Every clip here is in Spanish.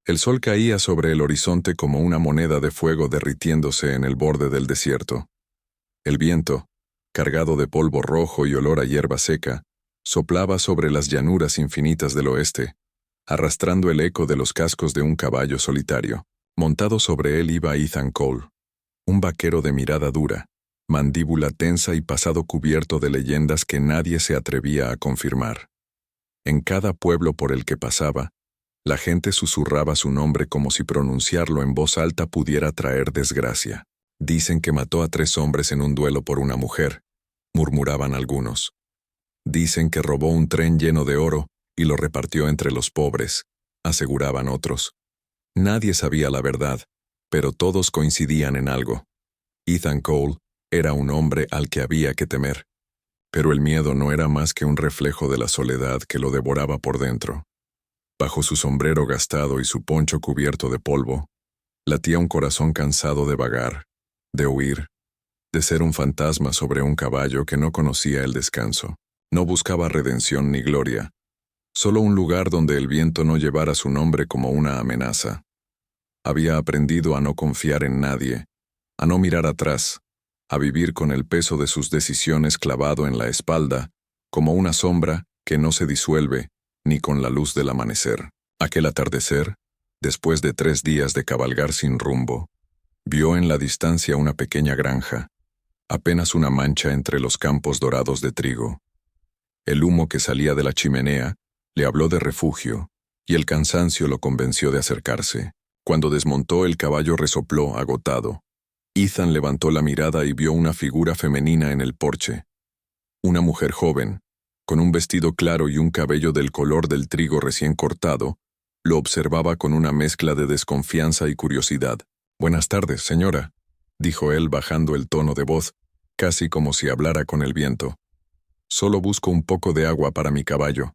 El sol caía sobre el horizonte como una moneda de fuego derritiéndose en el borde del desierto. El viento, cargado de polvo rojo y olor a hierba seca, soplaba sobre las llanuras infinitas del oeste, arrastrando el eco de los cascos de un caballo solitario. Montado sobre él iba Ethan Cole, un vaquero de mirada dura, mandíbula tensa y pasado cubierto de leyendas que nadie se atrevía a confirmar. En cada pueblo por el que pasaba, la gente susurraba su nombre como si pronunciarlo en voz alta pudiera traer desgracia. Dicen que mató a 3 hombres en un duelo por una mujer, murmuraban algunos. Dicen que robó un tren lleno de oro y lo repartió entre los pobres, aseguraban otros. Nadie sabía la verdad, pero todos coincidían en algo. Ethan Cole era un hombre al que había que temer. Pero el miedo no era más que un reflejo de la soledad que lo devoraba por dentro. Bajo su sombrero gastado y su poncho cubierto de polvo, latía un corazón cansado de vagar, de huir, de ser un fantasma sobre un caballo que no conocía el descanso. No buscaba redención ni gloria, solo un lugar donde el viento no llevara su nombre como una amenaza. Había aprendido a no confiar en nadie, a no mirar atrás, a vivir con el peso de sus decisiones clavado en la espalda, como una sombra que no se disuelve ni con la luz del amanecer. Aquel atardecer, después de 3 días de cabalgar sin rumbo, vio en la distancia una pequeña granja, apenas una mancha entre los campos dorados de trigo. El humo que salía de la chimenea le habló de refugio, y el cansancio lo convenció de acercarse. Cuando desmontó, el caballo resopló, agotado. Ethan levantó la mirada y vio una figura femenina en el porche. Una mujer joven, con un vestido claro y un cabello del color del trigo recién cortado, lo observaba con una mezcla de desconfianza y curiosidad. «Buenas tardes, señora», dijo él bajando el tono de voz, casi como si hablara con el viento. «Solo busco un poco de agua para mi caballo».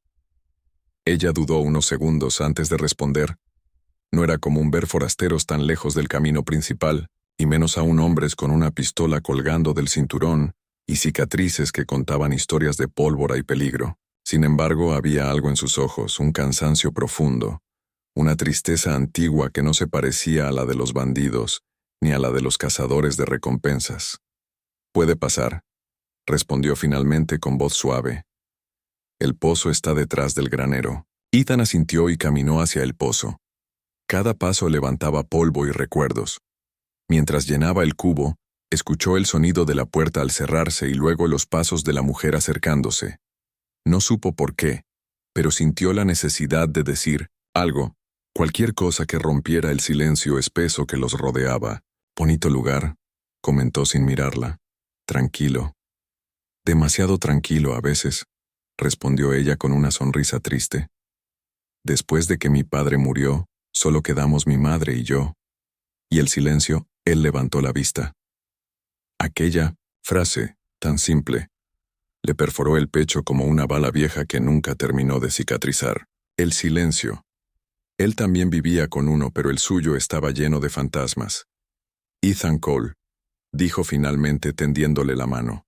Ella dudó unos segundos antes de responder. No era común ver forasteros tan lejos del camino principal, y menos aún hombres con una pistola colgando del cinturón y cicatrices que contaban historias de pólvora y peligro. Sin embargo, había algo en sus ojos, un cansancio profundo, una tristeza antigua que no se parecía a la de los bandidos, ni a la de los cazadores de recompensas. «Puede pasar», respondió finalmente con voz suave. «El pozo está detrás del granero». Ethan asintió y caminó hacia el pozo. Cada paso levantaba polvo y recuerdos. Mientras llenaba el cubo, escuchó el sonido de la puerta al cerrarse y luego los pasos de la mujer acercándose. No supo por qué, pero sintió la necesidad de decir algo, cualquier cosa que rompiera el silencio espeso que los rodeaba. «Bonito lugar», comentó sin mirarla. «Tranquilo». «Demasiado tranquilo a veces», respondió ella con una sonrisa triste. «Después de que mi padre murió, solo quedamos mi madre y yo». Y el silencio, él levantó la vista. Aquella frase, tan simple, le perforó el pecho como una bala vieja que nunca terminó de cicatrizar. El silencio. Él también vivía con uno, pero el suyo estaba lleno de fantasmas. «Ethan Cole», dijo finalmente tendiéndole la mano.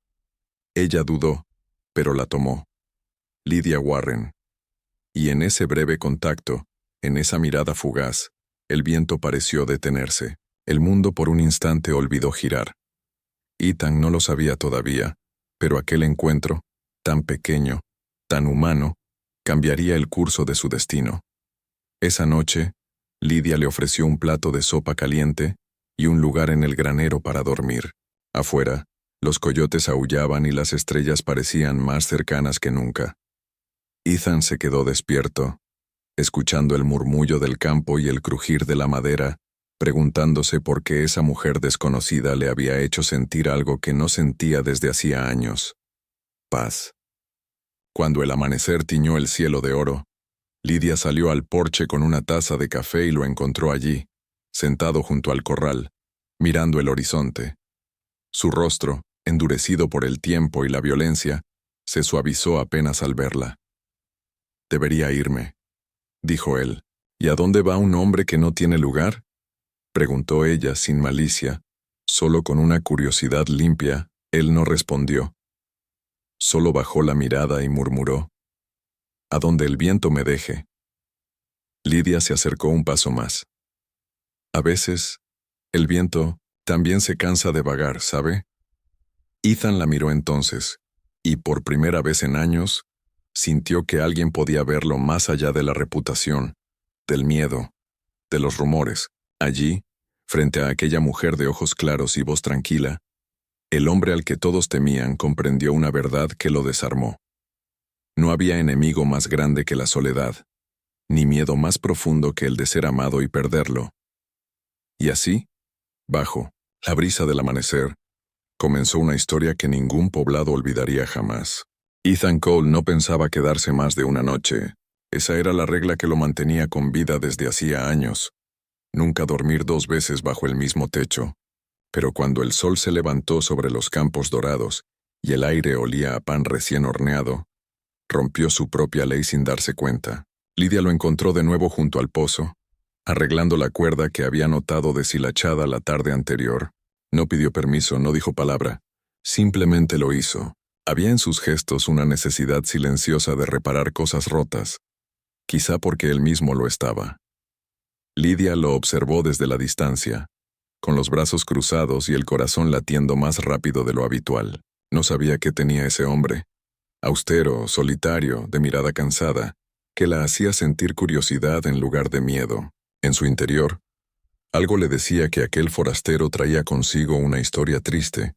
Ella dudó, pero la tomó. «Lydia Warren». Y en ese breve contacto, en esa mirada fugaz, el viento pareció detenerse. El mundo por un instante olvidó girar. Ethan no lo sabía todavía, pero aquel encuentro, tan pequeño, tan humano, cambiaría el curso de su destino. Esa noche, Lydia le ofreció un plato de sopa caliente y un lugar en el granero para dormir. Afuera, los coyotes aullaban y las estrellas parecían más cercanas que nunca. Ethan se quedó despierto, escuchando el murmullo del campo y el crujir de la madera, preguntándose por qué esa mujer desconocida le había hecho sentir algo que no sentía desde hacía años. Paz. Cuando el amanecer tiñó el cielo de oro, Lydia salió al porche con una taza de café y lo encontró allí, sentado junto al corral, mirando el horizonte. Su rostro, endurecido por el tiempo y la violencia, se suavizó apenas al verla. «Debería irme», dijo él. «¿Y a dónde va un hombre que no tiene lugar?», preguntó ella sin malicia, solo con una curiosidad limpia. Él no respondió. Solo bajó la mirada y murmuró: «A donde el viento me deje». Lidia se acercó un paso más. A veces, el viento también se cansa de vagar, ¿sabe? Ethan la miró entonces, y por primera vez en años, sintió que alguien podía verlo más allá de la reputación, del miedo, de los rumores. Allí, frente a aquella mujer de ojos claros y voz tranquila, el hombre al que todos temían comprendió una verdad que lo desarmó. No había enemigo más grande que la soledad, ni miedo más profundo que el de ser amado y perderlo. Y así, bajo la brisa del amanecer, comenzó una historia que ningún poblado olvidaría jamás. Ethan Cole no pensaba quedarse más de una noche. Esa era la regla que lo mantenía con vida desde hacía años. Nunca dormir 2 veces bajo el mismo techo. Pero cuando el sol se levantó sobre los campos dorados y el aire olía a pan recién horneado, rompió su propia ley sin darse cuenta. Lidia lo encontró de nuevo junto al pozo, arreglando la cuerda que había notado deshilachada la tarde anterior. No pidió permiso, no dijo palabra. Simplemente lo hizo. Había en sus gestos una necesidad silenciosa de reparar cosas rotas, quizá porque él mismo lo estaba. Lidia lo observó desde la distancia, con los brazos cruzados y el corazón latiendo más rápido de lo habitual. No sabía qué tenía ese hombre, austero, solitario, de mirada cansada, que la hacía sentir curiosidad en lugar de miedo. En su interior, algo le decía que aquel forastero traía consigo una historia triste,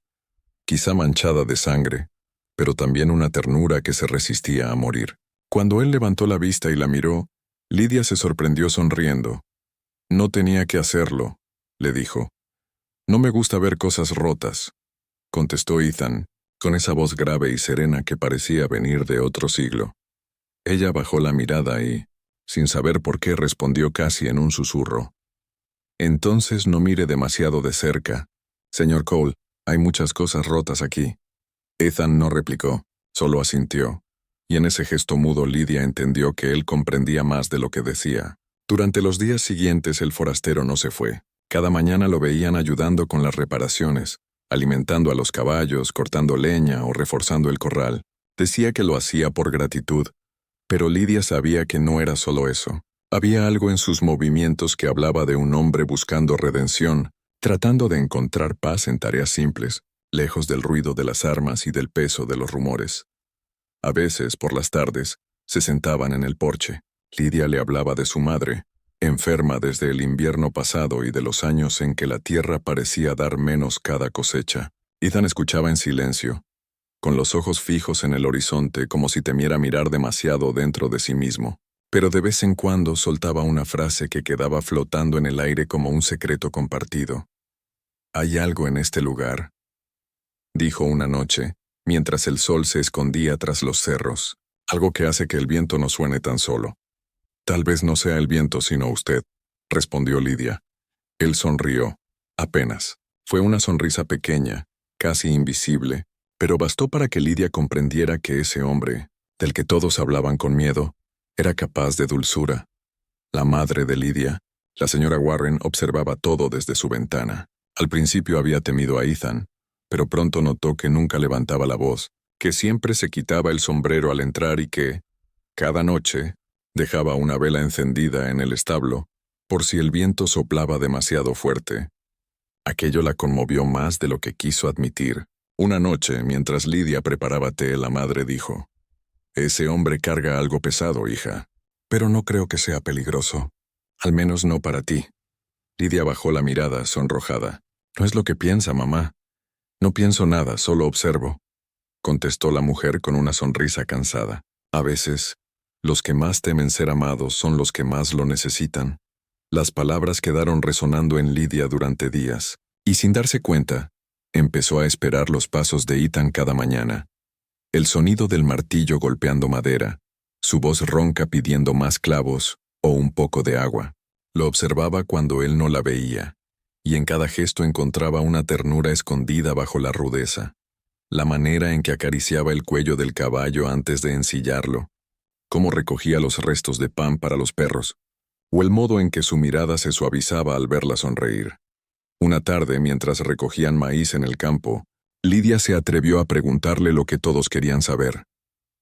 quizá manchada de sangre, pero también una ternura que se resistía a morir. Cuando él levantó la vista y la miró, Lidia se sorprendió sonriendo. «No tenía que hacerlo», le dijo. «No me gusta ver cosas rotas», contestó Ethan, con esa voz grave y serena que parecía venir de otro siglo. Ella bajó la mirada y, sin saber por qué, respondió casi en un susurro. «Entonces no mire demasiado de cerca. Señor Cole, hay muchas cosas rotas aquí». Ethan no replicó, solo asintió, y en ese gesto mudo Lidia entendió que él comprendía más de lo que decía. Durante los días siguientes el forastero no se fue. Cada mañana lo veían ayudando con las reparaciones, alimentando a los caballos, cortando leña o reforzando el corral. Decía que lo hacía por gratitud, pero Lidia sabía que no era solo eso. Había algo en sus movimientos que hablaba de un hombre buscando redención, tratando de encontrar paz en tareas simples, lejos del ruido de las armas y del peso de los rumores. A veces, por las tardes, se sentaban en el porche. Lidia le hablaba de su madre, enferma desde el invierno pasado y de los años en que la tierra parecía dar menos cada cosecha. Ethan escuchaba en silencio, con los ojos fijos en el horizonte como si temiera mirar demasiado dentro de sí mismo. Pero de vez en cuando soltaba una frase que quedaba flotando en el aire como un secreto compartido. «Hay algo en este lugar», dijo una noche, mientras el sol se escondía tras los cerros. «Algo que hace que el viento no suene tan solo». «Tal vez no sea el viento sino usted», respondió Lidia. Él sonrió, apenas. Fue una sonrisa pequeña, casi invisible, pero bastó para que Lidia comprendiera que ese hombre, del que todos hablaban con miedo, era capaz de dulzura. La madre de Lidia, la señora Warren, observaba todo desde su ventana. Al principio había temido a Ethan, pero pronto notó que nunca levantaba la voz, que siempre se quitaba el sombrero al entrar y que, cada noche, dejaba una vela encendida en el establo, por si el viento soplaba demasiado fuerte. Aquello la conmovió más de lo que quiso admitir. Una noche, mientras Lidia preparaba té, la madre dijo: «Ese hombre carga algo pesado, hija, pero no creo que sea peligroso. Al menos no para ti». Lidia bajó la mirada, sonrojada. «No es lo que piensa, mamá». «No pienso nada, solo observo», contestó la mujer con una sonrisa cansada. «A veces, los que más temen ser amados son los que más lo necesitan». Las palabras quedaron resonando en Lidia durante días, y sin darse cuenta, empezó a esperar los pasos de Ethan cada mañana. El sonido del martillo golpeando madera, su voz ronca pidiendo más clavos o un poco de agua. Lo observaba cuando él no la veía, y en cada gesto encontraba una ternura escondida bajo la rudeza. La manera en que acariciaba el cuello del caballo antes de ensillarlo, cómo recogía los restos de pan para los perros, o el modo en que su mirada se suavizaba al verla sonreír. Una tarde, mientras recogían maíz en el campo, Lidia se atrevió a preguntarle lo que todos querían saber.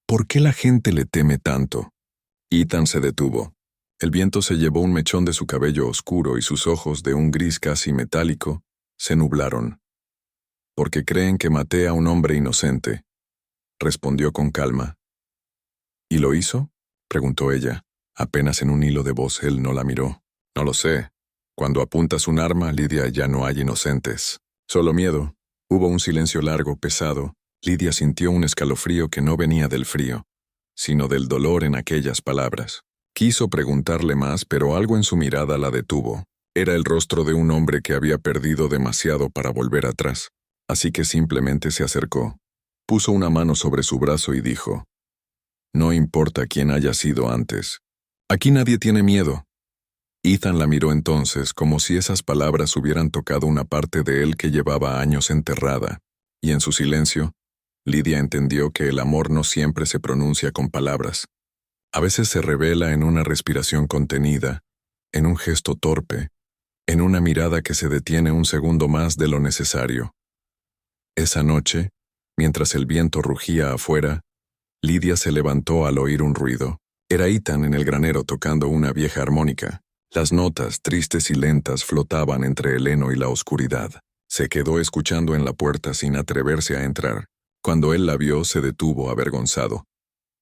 ¿Por qué la gente le teme tanto? Ethan se detuvo. El viento se llevó un mechón de su cabello oscuro y sus ojos, de un gris casi metálico, se nublaron. «Porque creen que maté a un hombre inocente», respondió con calma. «¿Y lo hizo?», preguntó ella. Apenas en un hilo de voz él no la miró. «No lo sé. Cuando apuntas un arma, Lidia, ya no hay inocentes. Solo miedo». Hubo un silencio largo, pesado. Lidia sintió un escalofrío que no venía del frío, sino del dolor en aquellas palabras. Quiso preguntarle más, pero algo en su mirada la detuvo. Era el rostro de un hombre que había perdido demasiado para volver atrás. Así que simplemente se acercó. Puso una mano sobre su brazo y dijo: «No importa quién haya sido antes. Aquí nadie tiene miedo». Ethan la miró entonces como si esas palabras hubieran tocado una parte de él que llevaba años enterrada, y en su silencio, Lidia entendió que el amor no siempre se pronuncia con palabras. A veces se revela en una respiración contenida, en un gesto torpe, en una mirada que se detiene un segundo más de lo necesario. Esa noche, mientras el viento rugía afuera, Lidia se levantó al oír un ruido. Era Ethan en el granero tocando una vieja armónica. Las notas, tristes y lentas, flotaban entre el heno y la oscuridad. Se quedó escuchando en la puerta sin atreverse a entrar. Cuando él la vio, se detuvo avergonzado.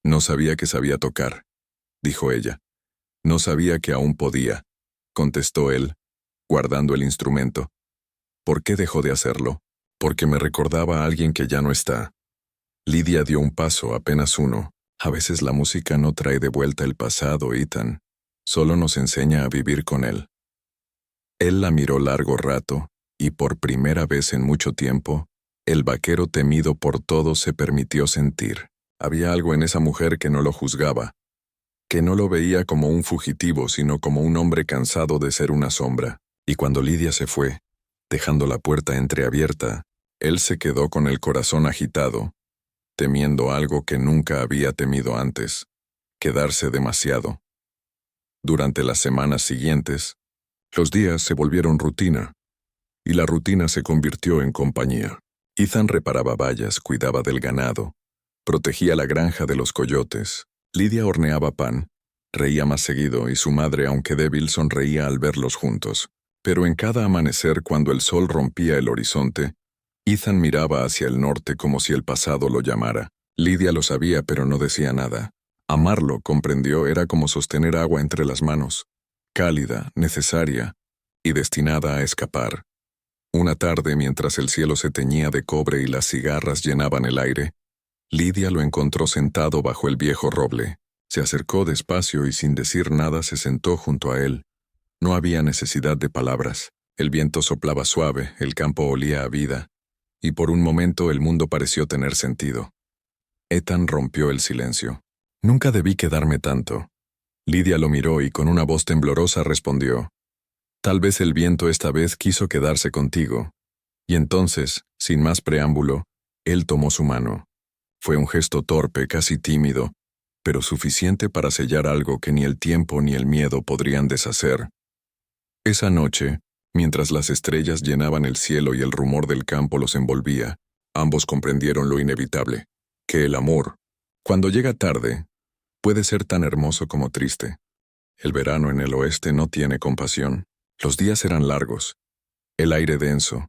«No sabía que sabía tocar», dijo ella. «No sabía que aún podía», contestó él, guardando el instrumento. «¿Por qué dejó de hacerlo?». «Porque me recordaba a alguien que ya no está». Lidia dio un paso, apenas uno. «A veces la música no trae de vuelta el pasado, Ethan. Solo nos enseña a vivir con él». Él la miró largo rato, y por primera vez en mucho tiempo, el vaquero temido por todos se permitió sentir. Había algo en esa mujer que no lo juzgaba, que no lo veía como un fugitivo, sino como un hombre cansado de ser una sombra. Y cuando Lidia se fue, dejando la puerta entreabierta, él se quedó con el corazón agitado, temiendo algo que nunca había temido antes: quedarse demasiado. Durante las semanas siguientes, los días se volvieron rutina, y la rutina se convirtió en compañía. Ethan reparaba vallas, cuidaba del ganado, protegía la granja de los coyotes. Lidia horneaba pan, reía más seguido, y su madre, aunque débil, sonreía al verlos juntos. Pero en cada amanecer, cuando el sol rompía el horizonte, Ethan miraba hacia el norte como si el pasado lo llamara. Lidia lo sabía, pero no decía nada. Amarlo, comprendió, era como sostener agua entre las manos, cálida, necesaria y destinada a escapar. Una tarde, mientras el cielo se teñía de cobre y las cigarras llenaban el aire, Lidia lo encontró sentado bajo el viejo roble. Se acercó despacio y sin decir nada se sentó junto a él. No había necesidad de palabras. El viento soplaba suave, el campo olía a vida, y por un momento el mundo pareció tener sentido. Ethan rompió el silencio. «Nunca debí quedarme tanto». Lidia lo miró y con una voz temblorosa respondió: «Tal vez el viento esta vez quiso quedarse contigo». Y entonces, sin más preámbulo, él tomó su mano. Fue un gesto torpe, casi tímido, pero suficiente para sellar algo que ni el tiempo ni el miedo podrían deshacer. Esa noche, mientras las estrellas llenaban el cielo y el rumor del campo los envolvía, ambos comprendieron lo inevitable: que el amor, cuando llega tarde, puede ser tan hermoso como triste. El verano en el oeste no tiene compasión. Los días eran largos, el aire denso,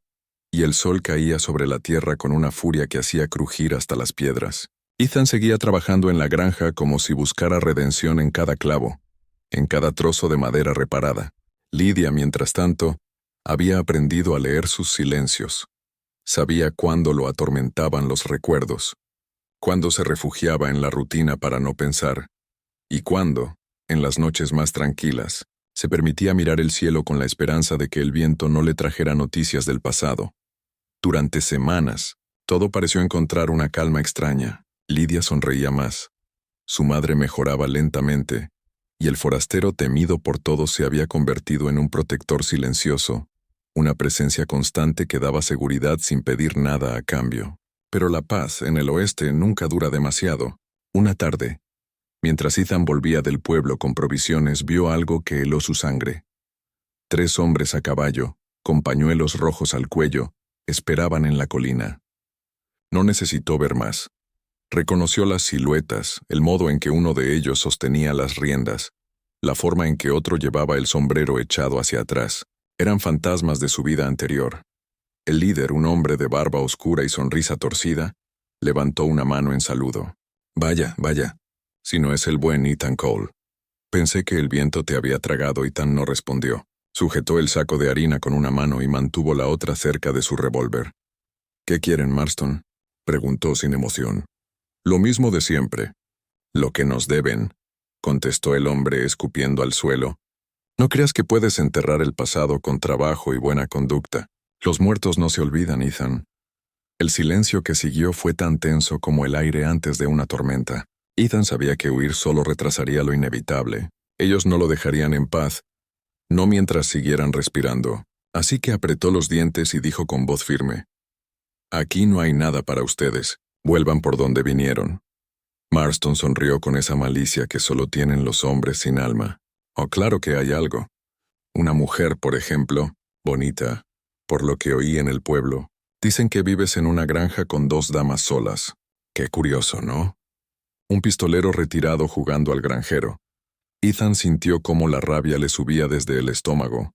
y el sol caía sobre la tierra con una furia que hacía crujir hasta las piedras. Ethan seguía trabajando en la granja como si buscara redención en cada clavo, en cada trozo de madera reparada. Lidia, mientras tanto, había aprendido a leer sus silencios. Sabía cuándo lo atormentaban los recuerdos, cuándo se refugiaba en la rutina para no pensar, y cuándo, en las noches más tranquilas, se permitía mirar el cielo con la esperanza de que el viento no le trajera noticias del pasado. Durante semanas, todo pareció encontrar una calma extraña. Lidia sonreía más. Su madre mejoraba lentamente, y el forastero temido por todos se había convertido en un protector silencioso, una presencia constante que daba seguridad sin pedir nada a cambio. Pero la paz en el oeste nunca dura demasiado. Una tarde, mientras Ethan volvía del pueblo con provisiones, vio algo que heló su sangre. 3 hombres a caballo, con pañuelos rojos al cuello, esperaban en la colina. No necesitó ver más. Reconoció las siluetas, el modo en que uno de ellos sostenía las riendas, la forma en que otro llevaba el sombrero echado hacia atrás. Eran fantasmas de su vida anterior. El líder, un hombre de barba oscura y sonrisa torcida, levantó una mano en saludo. Vaya, vaya, si no es el buen Ethan Cole. Pensé que el viento te había tragado. Ethan no respondió. Sujetó el saco de harina con una mano y mantuvo la otra cerca de su revólver. ¿Qué quieren, Marston?, preguntó sin emoción. Lo mismo de siempre. Lo que nos deben, contestó el hombre escupiendo al suelo. No creas que puedes enterrar el pasado con trabajo y buena conducta. Los muertos no se olvidan, Ethan. El silencio que siguió fue tan tenso como el aire antes de una tormenta. Ethan sabía que huir solo retrasaría lo inevitable. Ellos no lo dejarían en paz, no mientras siguieran respirando. Así que apretó los dientes y dijo con voz firme: «Aquí no hay nada para ustedes. Vuelvan por donde vinieron». Marston sonrió con esa malicia que solo tienen los hombres sin alma. «Oh, claro que hay algo. Una mujer, por ejemplo, bonita, por lo que oí en el pueblo. Dicen que vives en una granja con 2 damas solas. Qué curioso, ¿no?». Un pistolero retirado jugando al granjero. Ethan sintió cómo la rabia le subía desde el estómago,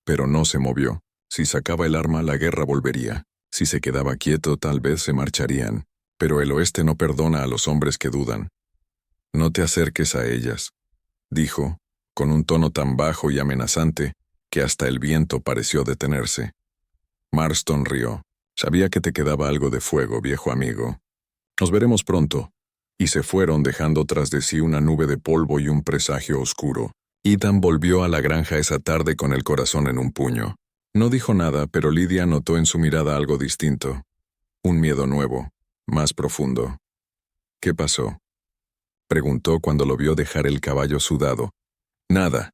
pero no se movió. Si sacaba el arma, la guerra volvería. Si se quedaba quieto, tal vez se marcharían. Pero el oeste no perdona a los hombres que dudan. «No te acerques a ellas», dijo, con un tono tan bajo y amenazante que hasta el viento pareció detenerse. Marston rió. «Sabía que te quedaba algo de fuego, viejo amigo. Nos veremos pronto». Y se fueron dejando tras de sí una nube de polvo y un presagio oscuro. Ethan volvió a la granja esa tarde con el corazón en un puño. No dijo nada, pero Lydia notó en su mirada algo distinto. Un miedo nuevo, más profundo. «¿Qué pasó?», preguntó cuando lo vio dejar el caballo sudado. «Nada»,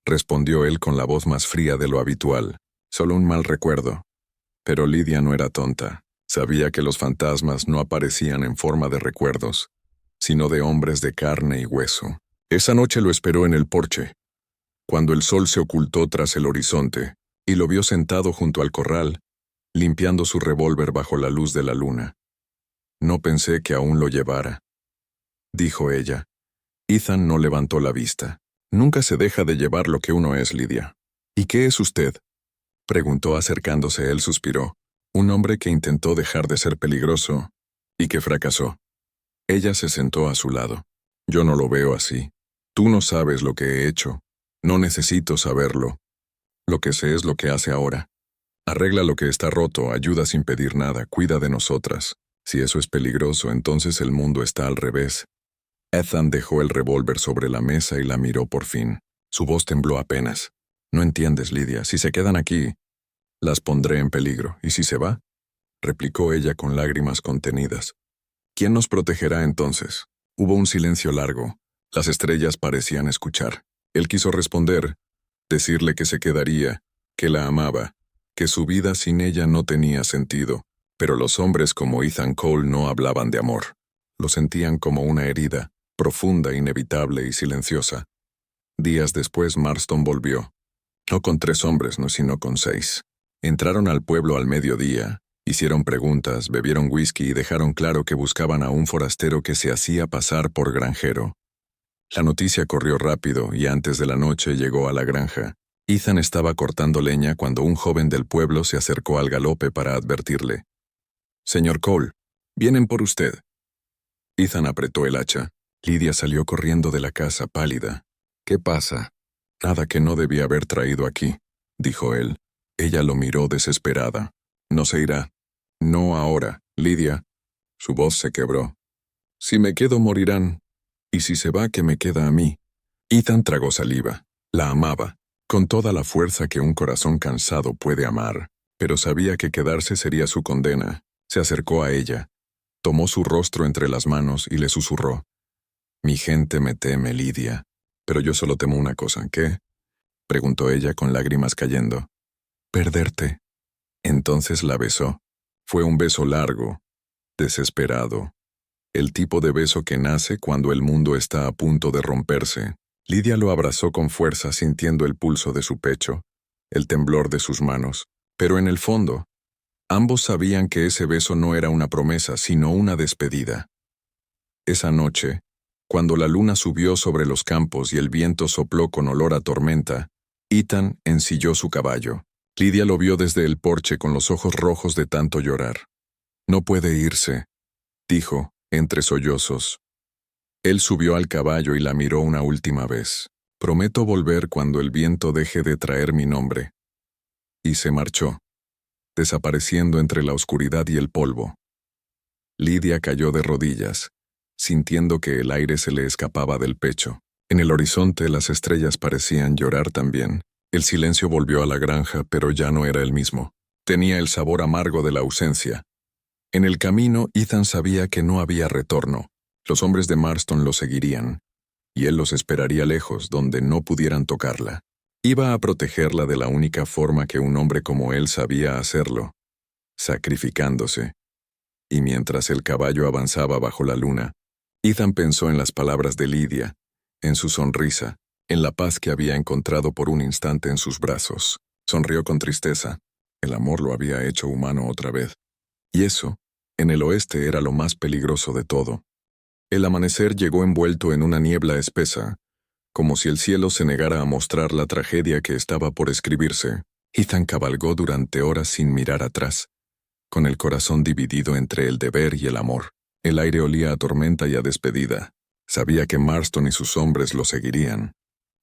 respondió él con la voz más fría de lo habitual. «Solo un mal recuerdo». Pero Lydia no era tonta. Sabía que los fantasmas no aparecían en forma de recuerdos, sino de hombres de carne y hueso. Esa noche lo esperó en el porche, cuando el sol se ocultó tras el horizonte, y lo vio sentado junto al corral, limpiando su revólver bajo la luz de la luna. «No pensé que aún lo llevara», dijo ella. Ethan no levantó la vista. «Nunca se deja de llevar lo que uno es, Lydia». «¿Y qué es usted?», preguntó acercándose. Él suspiró. «Un hombre que intentó dejar de ser peligroso y que fracasó». Ella se sentó a su lado. «Yo no lo veo así. Tú no sabes lo que he hecho. No necesito saberlo. Lo que sé es lo que hace ahora. Arregla lo que está roto, ayuda sin pedir nada, cuida de nosotras. Si eso es peligroso, entonces el mundo está al revés». Ethan dejó el revólver sobre la mesa y la miró por fin. Su voz tembló apenas. «No entiendes, Lydia. Si se quedan aquí, las pondré en peligro. ¿Y si se va?», replicó ella con lágrimas contenidas. «¿Quién nos protegerá entonces?». Hubo un silencio largo. Las estrellas parecían escuchar. Él quiso responder, decirle que se quedaría, que la amaba, que su vida sin ella no tenía sentido. Pero los hombres como Ethan Cole no hablaban de amor. Lo sentían como una herida, profunda, inevitable y silenciosa. Días después Marston volvió. No con 3 hombres, no, sino con 6. Entraron al pueblo al mediodía. Hicieron preguntas, bebieron whisky y dejaron claro que buscaban a un forastero que se hacía pasar por granjero. La noticia corrió rápido y antes de la noche llegó a la granja. Ethan estaba cortando leña cuando un joven del pueblo se acercó al galope para advertirle. «Señor Cole, vienen por usted». Ethan apretó el hacha. Lydia salió corriendo de la casa pálida. «¿Qué pasa?». «Nada que no debía haber traído aquí», dijo él. Ella lo miró desesperada. «No se irá». «No ahora, Lydia». Su voz se quebró. «Si me quedo morirán. Y si se va, ¿qué me queda a mí?». Ethan tragó saliva. La amaba, con toda la fuerza que un corazón cansado puede amar, pero sabía que quedarse sería su condena. Se acercó a ella, tomó su rostro entre las manos y le susurró. «Mi gente me teme, Lydia. Pero yo solo temo una cosa». «¿Qué?», preguntó ella con lágrimas cayendo. «Perderte». Entonces la besó. Fue un beso largo, desesperado. El tipo de beso que nace cuando el mundo está a punto de romperse. Lydia lo abrazó con fuerza, sintiendo el pulso de su pecho, el temblor de sus manos. Pero en el fondo, ambos sabían que ese beso no era una promesa, sino una despedida. Esa noche, Cuando la luna subió sobre los campos y el viento sopló con olor a tormenta, Ethan ensilló su caballo. Lydia lo vio desde el porche con los ojos rojos de tanto llorar. «No puede irse», dijo, entre sollozos. Él subió al caballo y la miró una última vez. «Prometo volver cuando el viento deje de traer mi nombre». Y se marchó, desapareciendo entre la oscuridad y el polvo. Lydia cayó de rodillas, sintiendo que el aire se le escapaba del pecho. En el horizonte las estrellas parecían llorar también. El silencio volvió a la granja, pero ya no era el mismo. Tenía el sabor amargo de la ausencia. En el camino, Ethan sabía que no había retorno. Los hombres de Marston lo seguirían, y él los esperaría lejos, donde no pudieran tocarla. Iba a protegerla de la única forma que un hombre como él sabía hacerlo, sacrificándose. Y mientras el caballo avanzaba bajo la luna, Ethan pensó en las palabras de Lydia, en su sonrisa, en la paz que había encontrado por un instante en sus brazos. Sonrió con tristeza. El amor lo había hecho humano otra vez. Y eso, en el oeste, era lo más peligroso de todo. El amanecer llegó envuelto en una niebla espesa, como si el cielo se negara a mostrar la tragedia que estaba por escribirse. Ethan cabalgó durante horas sin mirar atrás, con el corazón dividido entre el deber y el amor. El aire olía a tormenta y a despedida. Sabía que Marston y sus hombres lo seguirían.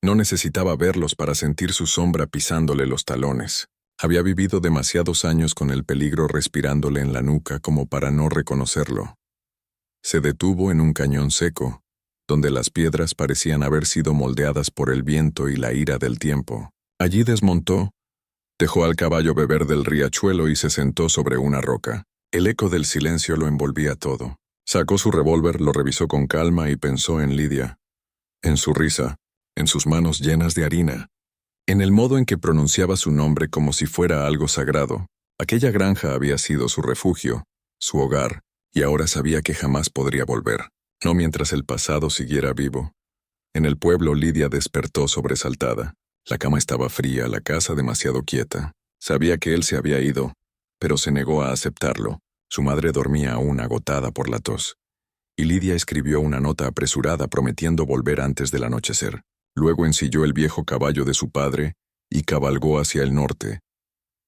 No necesitaba verlos para sentir su sombra pisándole los talones. Había vivido demasiados años con el peligro respirándole en la nuca como para no reconocerlo. Se detuvo en un cañón seco, donde las piedras parecían haber sido moldeadas por el viento y la ira del tiempo. Allí desmontó, dejó al caballo beber del riachuelo y se sentó sobre una roca. El eco del silencio lo envolvía todo. Sacó su revólver, lo revisó con calma y pensó en Lydia, en su risa, en sus manos llenas de harina, en el modo en que pronunciaba su nombre como si fuera algo sagrado. Aquella granja había sido su refugio, su hogar, y ahora sabía que jamás podría volver, no mientras el pasado siguiera vivo. En el pueblo Lydia despertó sobresaltada. La cama estaba fría, la casa demasiado quieta. Sabía que él se había ido, pero se negó a aceptarlo. Su madre dormía aún agotada por la tos. Y Lydia escribió una nota apresurada prometiendo volver antes del anochecer. Luego ensilló el viejo caballo de su padre y cabalgó hacia el norte,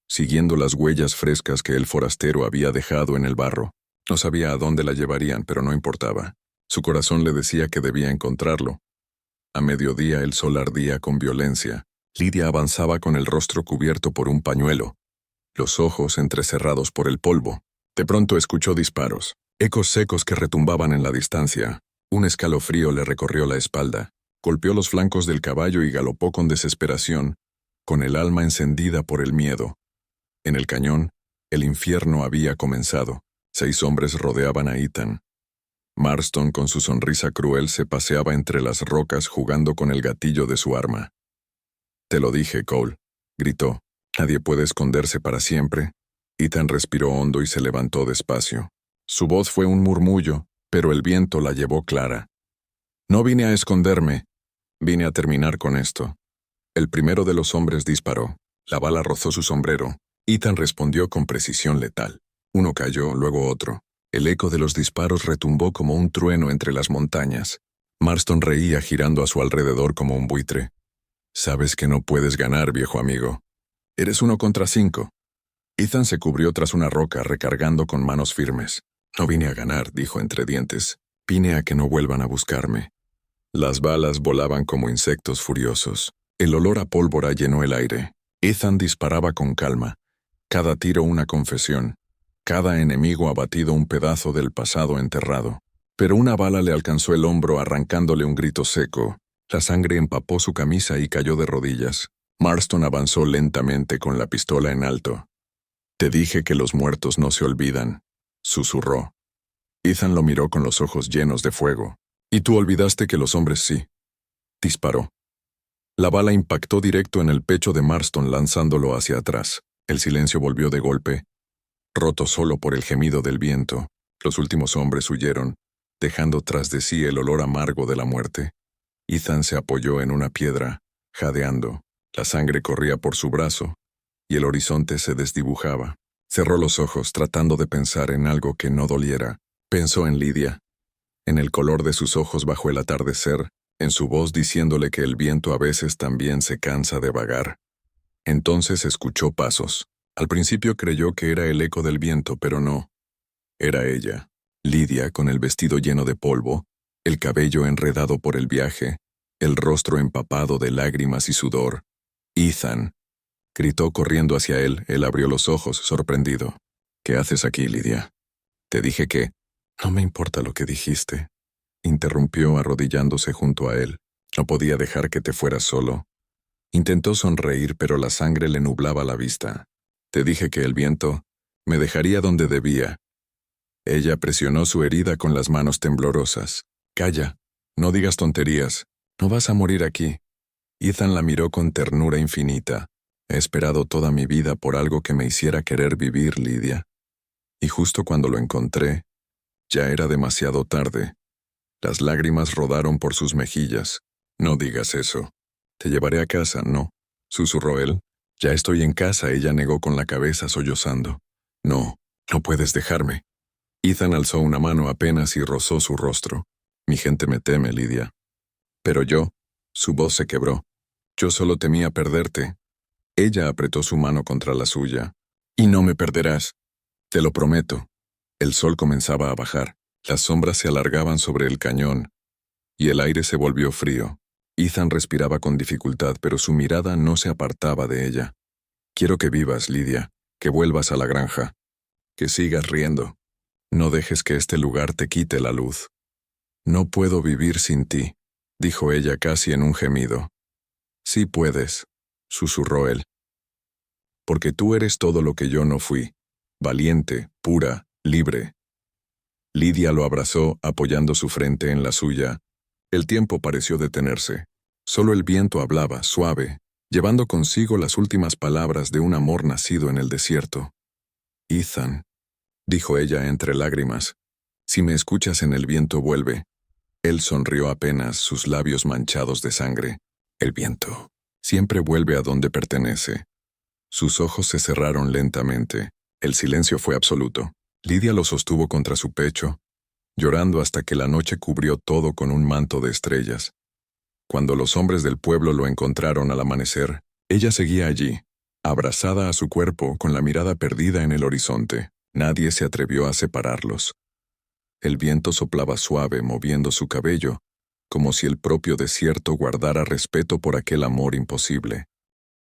siguiendo las huellas frescas que el forastero había dejado en el barro. No sabía a dónde la llevarían, pero no importaba. Su corazón le decía que debía encontrarlo. A mediodía el sol ardía con violencia. Lydia avanzaba con el rostro cubierto por un pañuelo, los ojos entrecerrados por el polvo. De pronto escuchó disparos, ecos secos que retumbaban en la distancia. Un escalofrío le recorrió la espalda. Golpeó los flancos del caballo y galopó con desesperación, con el alma encendida por el miedo. En el cañón, el infierno había comenzado. 6 hombres rodeaban a Ethan. Marston, con su sonrisa cruel, se paseaba entre las rocas jugando con el gatillo de su arma. «Te lo dije, Cole», gritó. «Nadie puede esconderse para siempre». Ethan respiró hondo y se levantó despacio. Su voz fue un murmullo, pero el viento la llevó clara. «No vine a esconderme. Vine a terminar con esto». El primero de los hombres disparó. La bala rozó su sombrero. Ethan respondió con precisión letal. Uno cayó, luego otro. El eco de los disparos retumbó como un trueno entre las montañas. Marston reía girando a su alrededor como un buitre. «Sabes que no puedes ganar, viejo amigo. Eres 1 contra 5. Ethan se cubrió tras una roca, recargando con manos firmes. «No vine a ganar», dijo entre dientes. «Vine a que no vuelvan a buscarme». Las balas volaban como insectos furiosos. El olor a pólvora llenó el aire. Ethan disparaba con calma. Cada tiro una confesión. Cada enemigo abatido un pedazo del pasado enterrado. Pero una bala le alcanzó el hombro arrancándole un grito seco. La sangre empapó su camisa y cayó de rodillas. Marston avanzó lentamente con la pistola en alto. «Te dije que los muertos no se olvidan», susurró. Ethan lo miró con los ojos llenos de fuego. «Y tú olvidaste que los hombres sí». Disparó. La bala impactó directo en el pecho de Marston lanzándolo hacia atrás. El silencio volvió de golpe, roto solo por el gemido del viento. Los últimos hombres huyeron, dejando tras de sí el olor amargo de la muerte. Ethan se apoyó en una piedra, jadeando. La sangre corría por su brazo, y el horizonte se desdibujaba. Cerró los ojos tratando de pensar en algo que no doliera. Pensó en Lydia. en el color de sus ojos bajo el atardecer, en su voz diciéndole que el viento a veces también se cansa de vagar. Entonces escuchó pasos. Al principio creyó que era el eco del viento, pero no. Era ella, Lidia, con el vestido lleno de polvo, el cabello enredado por el viaje, el rostro empapado de lágrimas y sudor. «Ethan», gritó corriendo hacia él. Él abrió los ojos, sorprendido. «¿Qué haces aquí, Lidia?» «Te dije que...» «No me importa lo que dijiste», interrumpió arrodillándose junto a él. «No podía dejar que te fueras solo». Intentó sonreír, pero la sangre le nublaba la vista. «Te dije que el viento me dejaría donde debía». Ella presionó su herida con las manos temblorosas. «Calla, no digas tonterías. No vas a morir aquí». Ethan la miró con ternura infinita. «He esperado toda mi vida por algo que me hiciera querer vivir, Lidia. Y justo cuando lo encontré, ya era demasiado tarde». Las lágrimas rodaron por sus mejillas. «No digas eso. Te llevaré a casa, ¿no?», susurró él. «Ya estoy en casa», ella negó con la cabeza sollozando. «No, no puedes dejarme». Ethan alzó una mano apenas y rozó su rostro. «Mi gente me teme, Lidia». «Pero yo...» Su voz se quebró. «Yo solo temía perderte». Ella apretó su mano contra la suya. «Y no me perderás. Te lo prometo». El sol comenzaba a bajar. Las sombras se alargaban sobre el cañón, y el aire se volvió frío. Ethan respiraba con dificultad, pero su mirada no se apartaba de ella. «Quiero que vivas, Lidia, que vuelvas a la granja, que sigas riendo. No dejes que este lugar te quite la luz». «No puedo vivir sin ti», dijo ella casi en un gemido. «Sí puedes», susurró él. «Porque tú eres todo lo que yo no fui, valiente, pura, libre». Lidia lo abrazó, apoyando su frente en la suya. El tiempo pareció detenerse. Solo el viento hablaba, suave, llevando consigo las últimas palabras de un amor nacido en el desierto. «Ethan», dijo ella entre lágrimas, «si me escuchas en el viento vuelve». Él sonrió apenas, sus labios manchados de sangre. «El viento siempre vuelve a donde pertenece». Sus ojos se cerraron lentamente. El silencio fue absoluto. Lidia lo sostuvo contra su pecho, llorando hasta que la noche cubrió todo con un manto de estrellas. Cuando los hombres del pueblo lo encontraron al amanecer, ella seguía allí, abrazada a su cuerpo, con la mirada perdida en el horizonte. Nadie se atrevió a separarlos. El viento soplaba suave, moviendo su cabello, como si el propio desierto guardara respeto por aquel amor imposible.